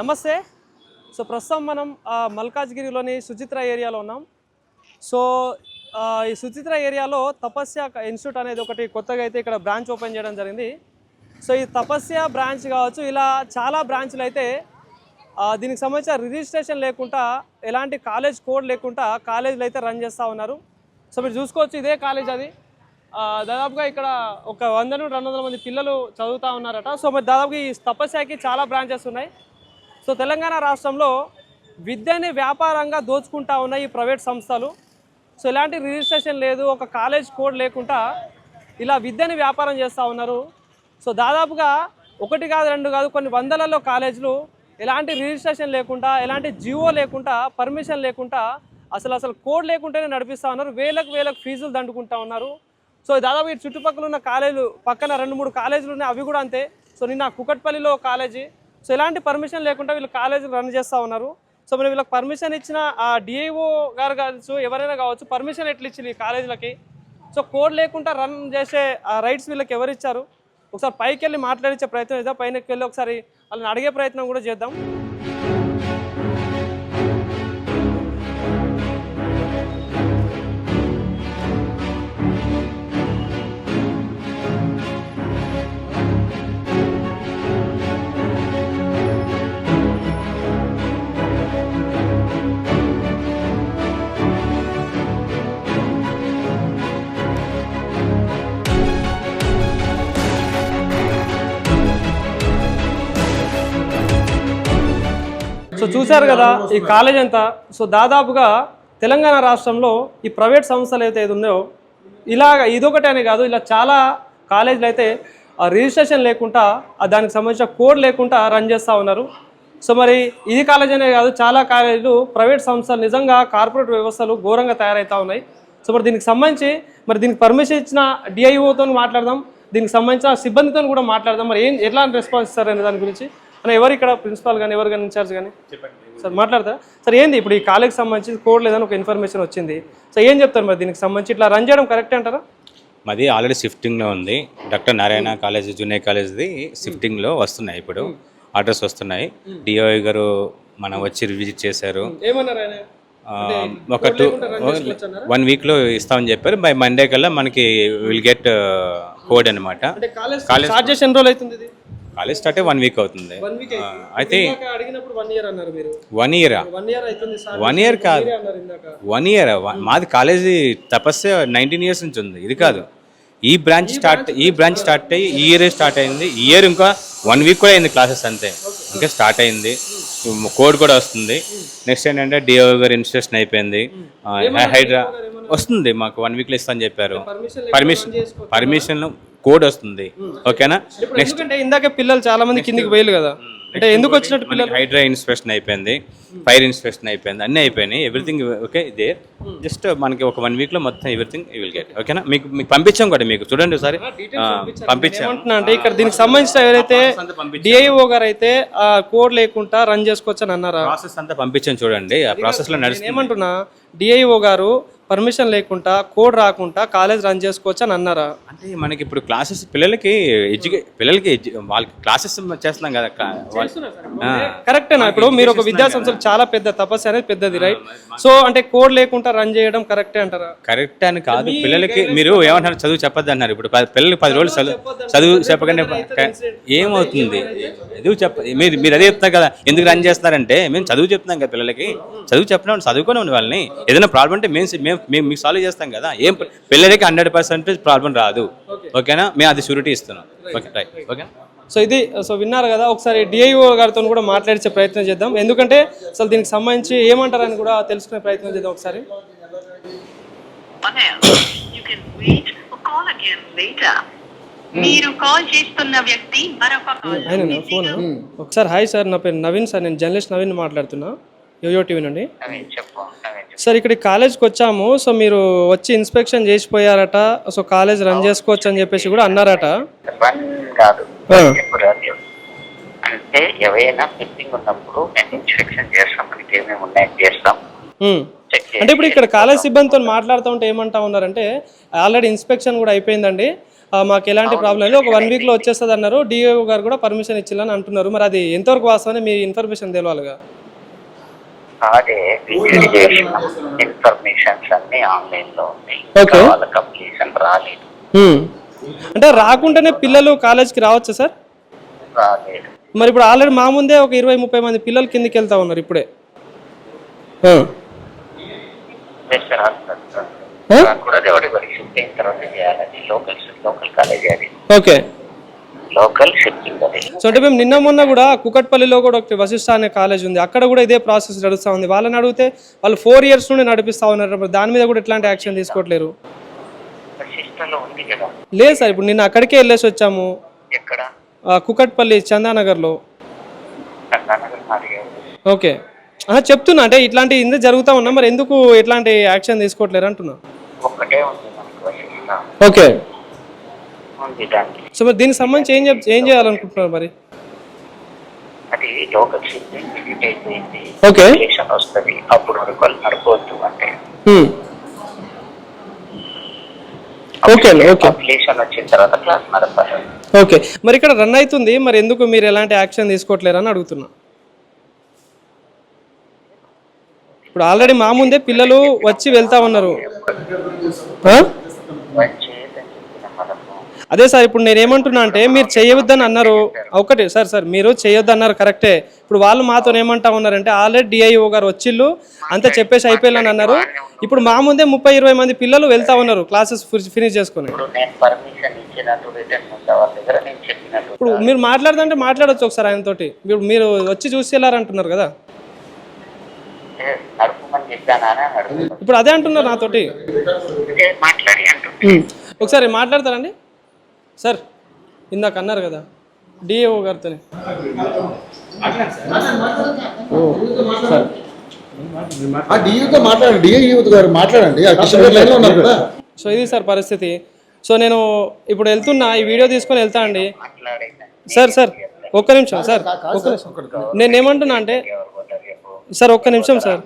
నమస్తే. సో ప్రస్తుతం మనం మల్కాజ్గిరిలోని సుచిత్ర ఏరియాలో ఉన్నాం. సో ఈ సుచిత్ర ఏరియాలో తపస్య ఇన్స్టిట్యూట్ అనేది ఒకటి కొత్తగా అయితే ఇక్కడ బ్రాంచ్ ఓపెన్ చేయడం జరిగింది. సో ఈ తపస్య బ్రాంచ్ కావచ్చు, ఇలా చాలా బ్రాంచ్లు అయితే దీనికి సంబంధించిన రిజిస్ట్రేషన్ లేకుండా, ఎలాంటి కాలేజ్ కోడ్ లేకుండా కాలేజీలు అయితే రన్ చేస్తూ ఉన్నారు. సో మీరు చూసుకోవచ్చు, ఇదే కాలేజ్ అది. దాదాపుగా ఇక్కడ ఒక 100-200 మంది పిల్లలు చదువుతూ ఉన్నారట. సో మరి దాదాపుగా ఈ తపస్యకి చాలా బ్రాంచెస్ ఉన్నాయి. సో తెలంగాణ రాష్ట్రంలో విద్యని వ్యాపారంగా దోచుకుంటా ఉన్నాయి ఈ ప్రైవేట్ సంస్థలు. సో ఎలాంటి రిజిస్ట్రేషన్ లేదు, ఒక కాలేజ్ కోడ్ లేకుండా ఇలా విద్యని వ్యాపారం చేస్తూ ఉన్నారు. సో దాదాపుగా 1 కాదు 2 కాదు కొన్ని వందలలో కాలేజీలు ఎలాంటి రిజిస్ట్రేషన్ లేకుండా, ఎలాంటి జియో లేకుండా, పర్మిషన్ లేకుండా, అసలు కోడ్ లేకుండానే నడిపిస్తూ ఉన్నారు. వేలకు ఫీజులు దండుకుంటా ఉన్నారు. సో దాదాపు ఈ చుట్టుపక్కల ఉన్న కాలేజీలు, పక్కన 2-3 కాలేజీలు ఉన్నాయి, అవి కూడా అంతే. సో నిన్న కుకట్పల్లిలో కాలేజీ, సో ఎలాంటి పర్మిషన్ లేకుండా వీళ్ళు కాలేజీలు రన్ చేస్తూ ఉన్నారు. సో మరి వీళ్ళకి పర్మిషన్ ఇచ్చిన ఆ డిఐఓ గారు కావచ్చు, ఎవరైనా కావచ్చు, పర్మిషన్ ఎట్లా ఇచ్చింది ఈ కాలేజీలకి? సో కోడ్ లేకుండా రన్ చేసే రైట్స్ వీళ్ళకి ఎవరు ఇచ్చారు? ఒకసారి పైకి వెళ్ళి మాట్లాడించే ప్రయత్నం చేద్దాం. పైనకి వెళ్ళి ఒకసారి వాళ్ళని అడిగే ప్రయత్నం కూడా చేద్దాం. సో చూశారు కదా ఈ కాలేజ్ అంతా. సో దాదాపుగా తెలంగాణ రాష్ట్రంలో ఈ ప్రైవేట్ సంస్థలు అయితే ఉన్నాయో, ఇలాగ ఇదొకటి అనే కాదు, ఇలా చాలా కాలేజీలు అయితే రిజిస్ట్రేషన్ లేకుండా, దానికి సంబంధించిన కోడ్ లేకుండా రన్ చేస్తూ ఉన్నారు. సో మరి ఇది కాలేజ్ అనే కాదు, చాలా కాలేజీలు ప్రైవేట్ సంస్థలు నిజంగా కార్పొరేట్ వ్యవస్థలు ఘోరంగా తయారవుతూ ఉన్నాయి. సో మరి దీనికి సంబంధించి దీనికి పర్మిషన్ ఇచ్చిన డిఐఓతో మాట్లాడదాం, దీనికి సంబంధించిన సిబ్బందితో కూడా మాట్లాడదాం. మరి ఎట్లాంటి రెస్పాన్స్ ఇస్తారనే దాని గురించి అన్న, ఎవరు ఇక్కడ ప్రిన్సిపాల్ కానీ, ఎవరు కానీ ఇన్ఛార్జ్ కానీ సార్ మాట్లాడతారా? సార్ ఏంది ఇప్పుడు ఈ కాలేజ్కి సంబంధించి కోడ్ లేదని ఒక ఇన్ఫర్మేషన్ వచ్చింది. సో ఏం చెప్తారు మరి దీనికి సంబంధించి? ఇట్లా రన్ చేయడం కరెక్ట్ అంటారా? మాది ఆల్రెడీ షిఫ్టింగ్లో ఉంది. డాక్టర్ నారాయణ కాలేజ్, జూనియర్ కాలేజ్ది షిఫ్టింగ్లో వస్తున్నాయి. ఇప్పుడు ఆర్డర్స్ వస్తున్నాయి. డిఓఐ గారు మనం వచ్చి విజిట్ చేశారు. ఏమన్నారు ఆయన? ఒక 1 వీక్లో ఇస్తామని చెప్పారు. బై మండే కల్లా మనకి విల్ గెట్ కోడ్ అనమాట. కాలేజ్ ఎన్ని రోజులు అవుతుంది? కాలేజ్ స్టార్ట్ 1 వీక్ అవుతుంది. అయితే 1 ఇయర్ కాదు, 1 ఇయర్. మాది కాలేజీ తపస్య 19 years నుంచి ఉంది. ఇది కాదు, ఈ బ్రాంచ్ స్టార్ట్ అయ్యి ఈ ఇయర్ స్టార్ట్ అయింది. ఈ ఇయర్ ఇంకా 1 వీక్ కూడా అయింది క్లాసెస్, అంతే. ఇంకా స్టార్ట్ అయింది, కోడ్ కూడా వస్తుంది. నెక్స్ట్ ఏంటంటే డిఓ గారు ఇన్స్ట్రక్షన్ అయిపోయింది. హైడ్రా వస్తుంది, మాకు 1 వీక్లో ఇస్తా అని చెప్పారు. పర్మిషన్ కోడ్ వస్తుంది. ఓకేనా? నెక్స్ట్ ఇందాక పిల్లలు చాలా మంది కిందికి పోయారు కదా, అంటే ఎందుకు వచ్చినట్టు పిల్లలు? హైడ్రా ఇన్స్పెక్షన్ అయిపోయింది, ఫైర్ ఇన్స్పెక్షన్ అయిపోయింది, అన్నీ అయిపోయినాయి. Everything okay they. జస్ట్ మనకి ఒక 1 వీక్లో మొత్తం ఎవ్రీథింగ్ యూ విల్ గెట్. ఓకేనా? మీకు పంపించాం కూడా, మీకు చూడండి ఒకసారి పంపించాం. అంటే ఇక్కడ దీనికి సంబంధించిన ఎవరైతే డిఐఓ గారు అయితే కోడ్ లేకుండా రన్ చేసుకోవచ్చు అని అన్నారా? ప్రాసెస్ అంతా పంపించాం, చూడండి. ఆ ప్రాసెస్ లో నడుస్తుంది. ఏమంటున్నా, డిఐఓ గారు పర్మిషన్ లేకుండా, కోడ్ రాకుండా కాలేజ్ రన్ చేసుకోవచ్చు అని అన్నారా? అంటే మనకి ఇప్పుడు క్లాసెస్ పిల్లలకి వాళ్ళకి క్లాసెస్ చేస్తున్నాం కదా. కరెక్టేనా? ఇప్పుడు మీరు ఒక విద్యా సంస్థలు చాలా పెద్ద తపస్సు అనేది పెద్దది, రైట్? సో అంటే కోడ్ లేకుండా రన్ చేయడం కరెక్టే అంటారా? కరెక్ట్ అని కాదు. పిల్లలకి మీరు ఏమంటారు, చదువు చెప్పొద్దు అన్నారు. ఇప్పుడు పిల్లలకి 10 రోజులు చదువు చెప్పకండి ఏమవుతుంది? మీరు అదే చెప్తున్నారు కదా, ఎందుకు రన్ చేస్తున్నారంటే మేము చదువు చెప్తున్నాం కదా పిల్లలకి. చదువు చెప్పినప్పుడు చదువుకొని ఉండి వాళ్ళని, ఏదైనా ప్రాబ్లం అంటే మేము మీకు సాల్వ్ చేస్తాం కదా. ఏం పిల్లలకి 100% ప్రాబ్లం రాదు. ఓకేనా? మేము అది షూరిటీ ఇస్తున్నాం. Okay, right. ఓకే. సో విన్నారు కదా, ఒకసారి డిఐఓ గారితో కూడా మాట్లాడించే ప్రయత్నం చేద్దాం. ఎందుకంటే అసలు దీనికి సంబంధించి ఏమంటారని కూడా తెలుసుకునే ప్రయత్నం చేద్దాం ఒకసారి. ఒకసారి హాయ్ సార్, నా పేరు నవీన్ సార్, నేను జర్నలిస్ట్ నవీన్ మాట్లాడుతున్నా, యోయో టీవీ నుండి. సార్ ఇక్కడ కాలేజ్కి వచ్చాము. సో మీరు వచ్చి ఇన్స్పెక్షన్ చేసిపోయారట. సో కాలేజ్ రన్ చేసుకోవచ్చు అని చెప్పేసి కూడా అన్నారట. అంటే ఏవైనా ఫిట్టింగ్ ఉన్నప్పుడు మేము ఇన్స్పెక్షన్ చేస్తాం, మనకి ఏమేమి ఉన్నాయని చేస్తాం. అంటే ఇప్పుడు ఇక్కడ కాలేజ్ సిబ్బందితో మాట్లాడుతూ ఉంటే ఏమంటా ఉన్నారంటే, ఆల్రెడీ ఇన్స్పెక్షన్ కూడా అయిపోయిందండి, మాకు ఎలాంటి ప్రాబ్లం లేదు, ఒక 1 వీక్లో వచ్చేస్తుంది అన్నారు. డిఓ గారు కూడా పర్మిషన్ ఇచ్చిల్లని అంటున్నారు. మరి అది ఎంతవరకు వాస్తవని మీ ఇన్ఫర్మేషన్ తెలియాలిగా. అదే ఇన్ఫర్మేషన్స్ అన్ని ఆన్లైన్ లో ఉన్నాయి. వాళ్ళ కంప్లీషన్ రాలేదు. అంటే రాకుండానే పిల్లలు కాలేజ్కి రావచ్చా సార్? రాలేదు. మరి ఇప్పుడు ఆల్రెడీ మా ముందే ఒక 20-30 మంది పిల్లలు కిందికి వెళ్తా ఉన్నారు ఇప్పుడే. కూడా షిఫ్ట్ అయిన తర్వాత చేయాలని లోకల్ కాలేజ్ అది. ఓకే, లోకల్ షిఫ్టింగ్ అది. సో అంటే మేము నిన్న మొన్న కూడా కుకట్పల్లిలో కూడా ఒక వశిష్ఠ అనే కాలేజ్ ఉంది, అక్కడ కూడా ఇదే ప్రాసెస్ నడుస్తూ ఉంది. వాళ్ళని అడిగితే వాళ్ళు 4 years నుండి నడిపిస్తూ ఉన్నారు. దాని మీద కూడా ఎట్లాంటి యాక్షన్ తీసుకోవట్లేరు. లేదు సార్, ఇప్పుడు నిన్న అక్కడికే వెళ్ళేసి వచ్చాము. ఎక్కడ? కుకట్పల్లి చందానగర్లో. ఓకే, చెప్తున్నా అంటే ఇట్లాంటి ఇంత జరుగుతూ ఉన్నా, మరి ఎందుకు ఎట్లాంటి యాక్షన్ తీసుకోవట్లేరు అంటున్నా. ఓకే, సో మరి దీనికి సంబంధించి ఏం చేయాలనుకుంటున్నారు మరి? అది లోకల్ షిఫ్టింగ్ అయిపోయింది. ఓకే, వస్తుంది అప్పుడు నడపవద్దు అంటే. ఓకే ఓకే, అప్లికేషన్ వచ్చిన తర్వాత క్లాస్ నడపాలి. ఓకే, మరి ఇక్కడ రన్ అవుతుంది, మరి ఎందుకు మీరు ఎలాంటి యాక్షన్ తీసుకోవట్లేరు అని అడుగుతున్నా. ఇప్పుడు ఆల్రెడీ మా ముందే పిల్లలు వచ్చి వెళ్తా ఉన్నారు. అదే సార్, ఇప్పుడు నేను ఏమంటున్నా అంటే మీరు చేయవద్దని అన్నారు. ఒకటి సార్ మీరు చేయొద్దు అన్నారు కరెక్టే. ఇప్పుడు వాళ్ళు మాతో ఏమంటా ఉన్నారంటే ఆల్రెడీ డిఐఓ గారు వచ్చిళ్ళు అంతా చెప్పేసి అయిపోయాలని అన్నారు. ఇప్పుడు మా ముందే 30-20 మంది పిల్లలు వెళ్తా ఉన్నారు క్లాసెస్ ఫినిష్ చేసుకుని. ఇప్పుడు మీరు మాట్లాడదంటే మాట్లాడచ్చు ఒకసారి ఆయనతోటి. ఇప్పుడు మీరు వచ్చి చూసి వెళ్ళారంటున్నారు కదా. ఇప్పుడు అదే అంటున్నారు నాతోటి. ఒకసారి మాట్లాడతారండి సార్, ఇందాక అన్నారు కదా డిఏఓ గారితో. సో ఇది సార్ పరిస్థితి. సో నేను ఇప్పుడు వెళ్తున్నా, ఈ వీడియో తీసుకొని వెళ్తా అండి. సార్ ఒక్క నిమిషం సార్, నేనేమంటున్నా అంటే సార్ ఒక్క నిమిషం సార్,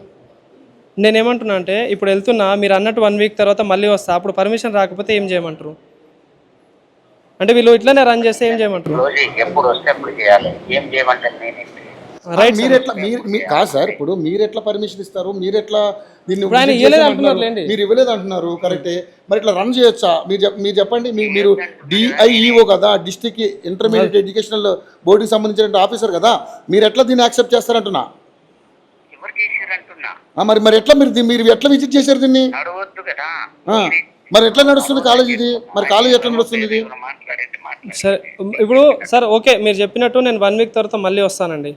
నేనేమంటున్నా అంటే ఇప్పుడు వెళ్తున్నా, మీరు అన్నట్టు 1 వీక్ తర్వాత మళ్ళీ వస్తా. అప్పుడు పర్మిషన్ రాకపోతే ఏం చేయమంటారు? అంటే వీళ్ళు ఇట్లానే రన్ చేస్తే ఏం చేయమంటారు? రైట్, కాదు సార్. ఇప్పుడు మీరు ఎట్లా పర్మిషన్ ఇస్తారు? మీరు ఎట్లా దీన్ని మీరు ఇవ్వలేదు అంటున్నారు, కరెక్టే. మరి ఇట్లా రన్ చేయొచ్చా? మీరు చెప్పండి. మీరు డిఐఈఓ కదా, డిస్ట్రిక్ట్ ఇంటర్మీడియట్ ఎడ్యుకేషనల్ బోర్డుకి సంబంధించిన ఆఫీసర్ కదా, మీరు ఎట్లా దీన్ని యాక్సెప్ట్ చేస్తారంటున్నా. మరి ఎట్లా మీరు ఎట్లా విజిట్ చేశారు దీన్ని? మరి ఎట్లా నడుస్తుంది కాలేజ్ ఇది? మరి కాలేజ్ ఎట్లా నడుస్తుంది ఇది? సరే ఇప్పుడు సార్ ఓకే, మీరు చెప్పినట్టు నేను 1 వీక్ తర్వాత మళ్ళీ వస్తానండి.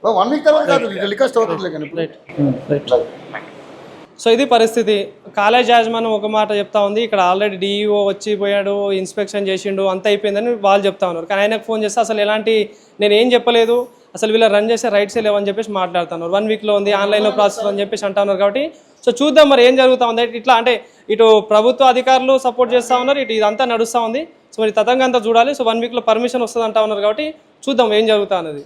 1 వీక్ తర్వాత కాదు, టెలికాస్ట్ అవుతుంది కానీ. రైట్. సో ఇది పరిస్థితి. కాలేజ్ యాజమాన్యం ఒక మాట చెప్తా ఉంది, ఇక్కడ ఆల్రెడీ డిఈఓ వచ్చి పోయాడు, ఇన్స్పెక్షన్ చేసిండు, అంతా అయిపోయిందని వాళ్ళు చెప్తా ఉన్నారు. కానీ ఆయనకు ఫోన్ చేస్తే అసలు ఎలాంటి నేను ఏం చెప్పలేదు, అసలు వీళ్ళు రన్ చేసే రైట్సే లేవని చెప్పేసి మాట్లాడుతున్నారు. 1 వీక్లో ఉంది, ఆన్లైన్లో ప్రాసెస్ అని చెప్పేసి అంటా ఉన్నారు. కాబట్టి సో చూద్దాం మరి ఏం జరుగుతూ ఉంది. ఇట్లా అంటే ఇటు ప్రభుత్వ అధికారులు సపోర్ట్ చేస్తూ ఉన్నారు, ఇటు ఇదంతా నడుస్తూ ఉంది. సో మరి తతంగా అంతా చూడాలి. సో 1 వీక్లో పర్మిషన్ వస్తుంది అంటా ఉన్నారు. కాబట్టి చూద్దాం ఏం జరుగుతా అన్నది.